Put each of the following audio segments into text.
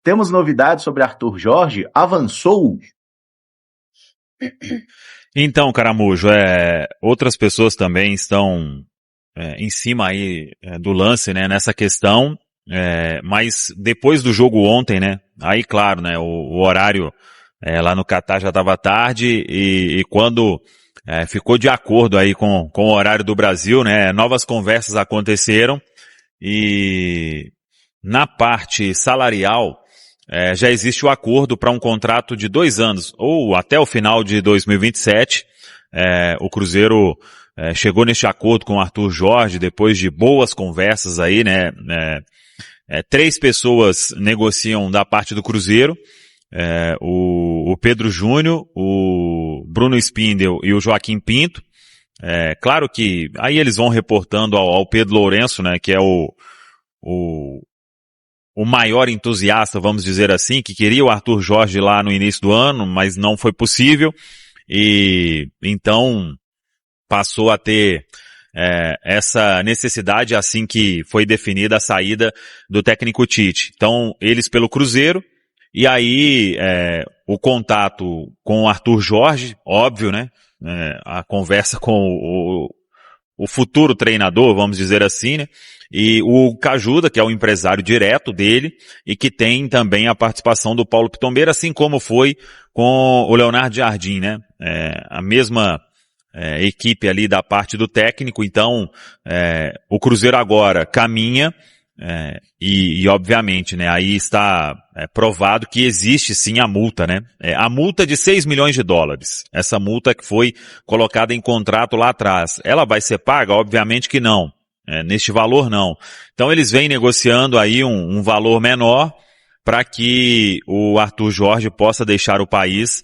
Temos novidades sobre Arthur Jorge? Avançou? Então, Caramujo, outras pessoas também estão em cima aí do lance, né, nessa questão, mas depois do jogo ontem, né, aí claro, né, o horário lá no Catar já estava tarde e quando ficou de acordo aí com o horário do Brasil, né, novas conversas aconteceram e na parte salarial já existe o acordo para um contrato de 2 anos, ou até o final de 2027. O Cruzeiro chegou neste acordo com o Arthur Jorge depois de boas conversas aí, né? 3 pessoas negociam da parte do Cruzeiro, o Pedro Júnior, o Bruno Spindel e o Joaquim Pinto. Claro que aí eles vão reportando ao Pedro Lourenço, né? Que é o maior entusiasta, vamos dizer assim, que queria o Arthur Jorge lá no início do ano, mas não foi possível, e então passou a ter essa necessidade assim que foi definida a saída do técnico Tite. Então, eles pelo Cruzeiro, e aí o contato com o Arthur Jorge, óbvio, né? A conversa com o futuro treinador, vamos dizer assim, né? E o Cajuda, que é o empresário direto dele, e que tem também a participação do Paulo Pitombeira, assim como foi com o Leonardo Jardim, né? A mesma equipe ali da parte do técnico, então o Cruzeiro agora caminha, e obviamente, né, aí está provado que existe sim a multa, né? A multa de 6 milhões de dólares. Essa multa que foi colocada em contrato lá atrás. Ela vai ser paga? Obviamente que não. Neste valor não. Então eles vêm negociando aí um valor menor para que o Arthur Jorge possa deixar o país.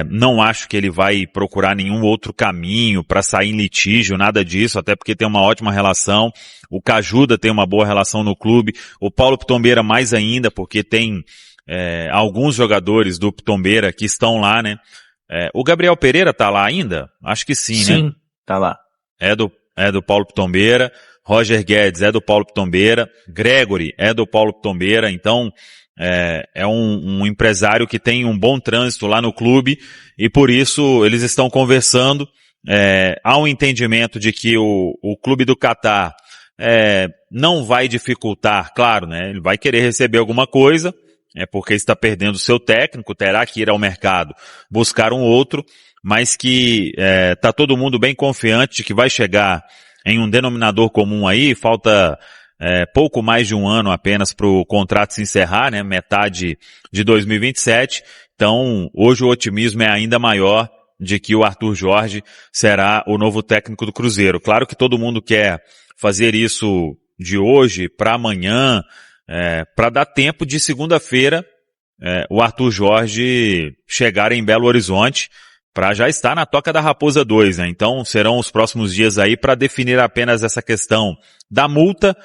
Não acho que ele vai procurar nenhum outro caminho para sair em litígio, nada disso, até porque tem uma ótima relação. O Cajuda tem uma boa relação no clube. O Paulo Pitombeira mais ainda, porque tem alguns jogadores do Pitombeira que estão lá, né? O Gabriel Pereira tá lá ainda? Acho que sim, né? Sim, tá lá. É do Paulo Pitombeira. Roger Guedes é do Paulo Pitombeira. Gregory é do Paulo Pitombeira. Então, é um empresário que tem um bom trânsito lá no clube e por isso eles estão conversando. Há um entendimento de que o clube do Catar não vai dificultar, claro, né? Ele vai querer receber alguma coisa, porque está perdendo o seu técnico, terá que ir ao mercado buscar um outro, mas que tá todo mundo bem confiante de que vai chegar em um denominador comum aí. Falta pouco mais de um ano apenas para o contrato se encerrar, né? Metade de 2027. Então, hoje o otimismo é ainda maior de que o Arthur Jorge será o novo técnico do Cruzeiro. Claro que todo mundo quer fazer isso de hoje para amanhã, para dar tempo de segunda-feira o Arthur Jorge chegar em Belo Horizonte para já estar na Toca da Raposa 2, né? Então serão os próximos dias aí para definir apenas essa questão da multa,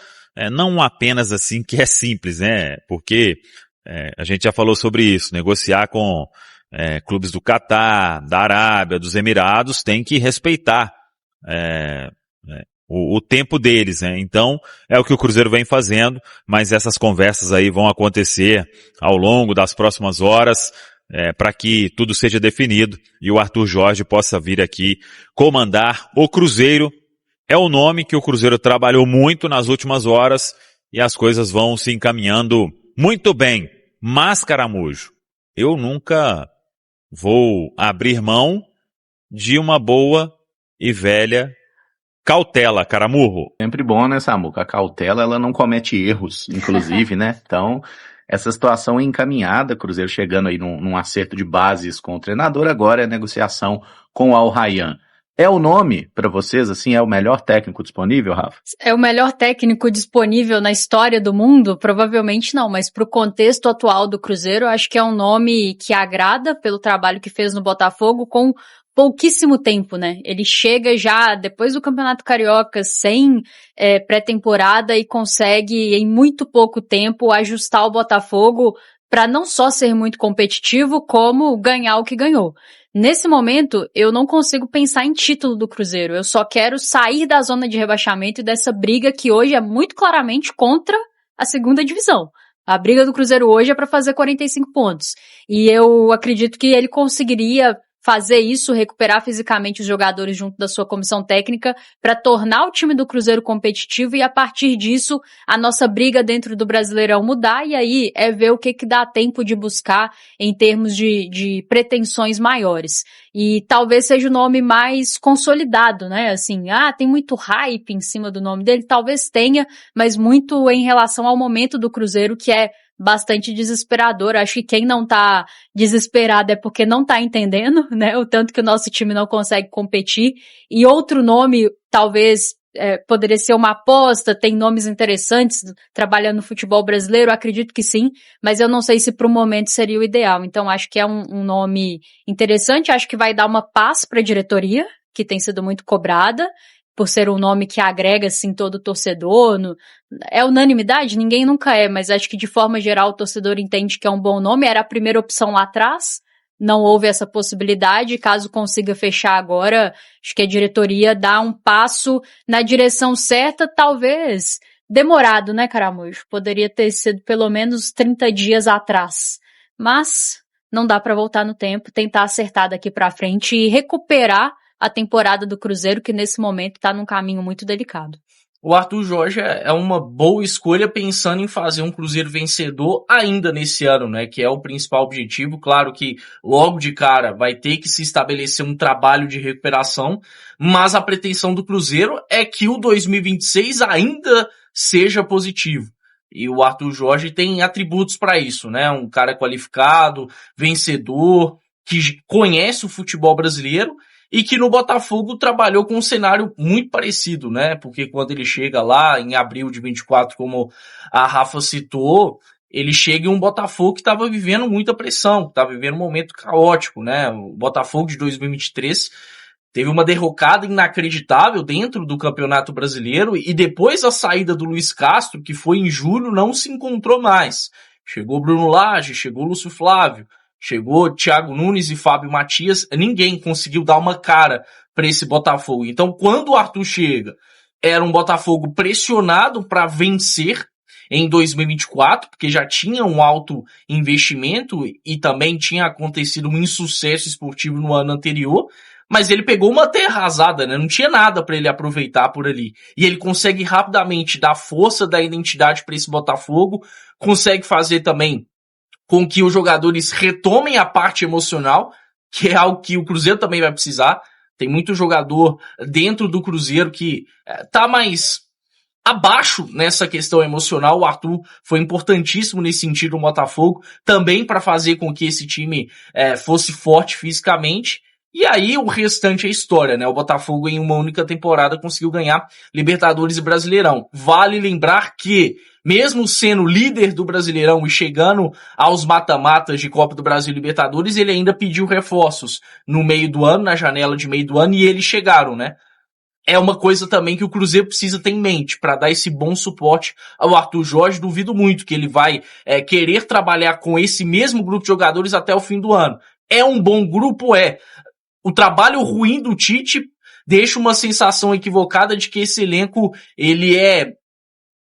não apenas assim que é simples, né? Porque a gente já falou sobre isso, negociar com clubes do Catar, da Arábia, dos Emirados, tem que respeitar o tempo deles, né? Então, é o que o Cruzeiro vem fazendo, mas essas conversas aí vão acontecer ao longo das próximas horas, para que tudo seja definido e o Arthur Jorge possa vir aqui comandar o Cruzeiro. É o nome que o Cruzeiro trabalhou muito nas últimas horas e as coisas vão se encaminhando muito bem. Mas, Caramujo, eu nunca vou abrir mão de uma boa e velha cautela, Caramurro. Sempre bom, né, Samuca? A cautela, ela não comete erros, inclusive, né? Então, essa situação é encaminhada, Cruzeiro chegando aí num acerto de bases com o treinador, agora é negociação com o Al Rayyan. É o nome, para vocês, assim, é o melhor técnico disponível, Rafa? É o melhor técnico disponível na história do mundo? Provavelmente não, mas pro contexto atual do Cruzeiro, eu acho que é um nome que agrada pelo trabalho que fez no Botafogo com pouquíssimo tempo, né? Ele chega já depois do Campeonato Carioca sem pré-temporada e consegue em muito pouco tempo ajustar o Botafogo para não só ser muito competitivo, como ganhar o que ganhou. Nesse momento, eu não consigo pensar em título do Cruzeiro. Eu só quero sair da zona de rebaixamento e dessa briga que hoje é muito claramente contra a segunda divisão. A briga do Cruzeiro hoje é para fazer 45 pontos. E eu acredito que ele conseguiria fazer isso, recuperar fisicamente os jogadores junto da sua comissão técnica para tornar o time do Cruzeiro competitivo e a partir disso a nossa briga dentro do Brasileirão mudar e aí é ver o que dá tempo de buscar em termos de pretensões maiores. E talvez seja o nome mais consolidado, né? Assim, tem muito hype em cima do nome dele, talvez tenha, mas muito em relação ao momento do Cruzeiro que é bastante desesperador. Acho que quem não tá desesperado é porque não tá entendendo, né, o tanto que o nosso time não consegue competir. E outro nome, talvez, poderia ser uma aposta, tem nomes interessantes trabalhando no futebol brasileiro, acredito que sim, mas eu não sei se pro momento seria o ideal. Então acho que é um nome interessante, acho que vai dar uma paz pra diretoria, que tem sido muito cobrada, por ser um nome que agrega, assim, todo o torcedor. É unanimidade? Ninguém nunca é, mas acho que de forma geral o torcedor entende que é um bom nome. Era a primeira opção lá atrás, não houve essa possibilidade. Caso consiga fechar agora, acho que a diretoria dá um passo na direção certa, talvez demorado, né, Caramujo? Poderia ter sido pelo menos 30 dias atrás. Mas não dá para voltar no tempo, tentar acertar daqui para frente e recuperar a temporada do Cruzeiro, que nesse momento está num caminho muito delicado. O Arthur Jorge é uma boa escolha pensando em fazer um Cruzeiro vencedor ainda nesse ano, né? Que é o principal objetivo. Claro que logo de cara vai ter que se estabelecer um trabalho de recuperação, mas a pretensão do Cruzeiro é que o 2026 ainda seja positivo. E o Arthur Jorge tem atributos para isso, né? Um cara qualificado, vencedor, que conhece o futebol brasileiro e que no Botafogo trabalhou com um cenário muito parecido, né? Porque quando ele chega lá em abril de 24, como a Rafa citou, ele chega em um Botafogo que estava vivendo muita pressão, que estava vivendo um momento caótico, né? O Botafogo de 2023 teve uma derrocada inacreditável dentro do Campeonato Brasileiro e depois da saída do Luiz Castro, que foi em julho, não se encontrou mais. Chegou Bruno Lage, chegou Lúcio Flávio, chegou Thiago Nunes e Fábio Matias, ninguém conseguiu dar uma cara para esse Botafogo. Então, quando o Arthur chega, era um Botafogo pressionado para vencer em 2024, porque já tinha um alto investimento e também tinha acontecido um insucesso esportivo no ano anterior, mas ele pegou uma terra arrasada, né? Não tinha nada para ele aproveitar por ali. E ele consegue rapidamente dar força da identidade para esse Botafogo, consegue fazer também com que os jogadores retomem a parte emocional, que é algo que o Cruzeiro também vai precisar. Tem muito jogador dentro do Cruzeiro que tá mais abaixo nessa questão emocional. O Arthur foi importantíssimo nesse sentido no Botafogo, também para fazer com que esse time fosse forte fisicamente. E aí o restante é história, né? O Botafogo em uma única temporada conseguiu ganhar Libertadores e Brasileirão. Vale lembrar que, mesmo sendo líder do Brasileirão e chegando aos mata-matas de Copa do Brasil e Libertadores, ele ainda pediu reforços no meio do ano, na janela de meio do ano, e eles chegaram, né? É uma coisa também que o Cruzeiro precisa ter em mente para dar esse bom suporte ao Arthur Jorge. Duvido muito que ele vai querer trabalhar com esse mesmo grupo de jogadores até o fim do ano. É um bom grupo? É. O trabalho ruim do Tite deixa uma sensação equivocada de que esse elenco ele é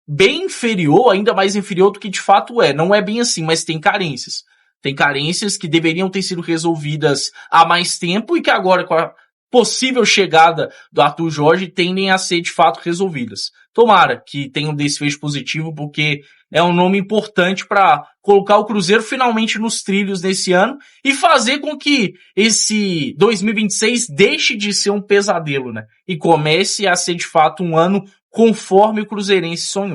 bem inferior, ainda mais inferior do que de fato é. Não é bem assim, mas tem carências. Tem carências que deveriam ter sido resolvidas há mais tempo e que agora, com a possível chegada do Arthur Jorge, tendem a ser de fato resolvidas. Tomara que tenha um desfecho positivo, porque é um nome importante para colocar o Cruzeiro finalmente nos trilhos nesse ano e fazer com que esse 2026 deixe de ser um pesadelo, né? E comece a ser de fato um ano conforme o cruzeirense sonhou.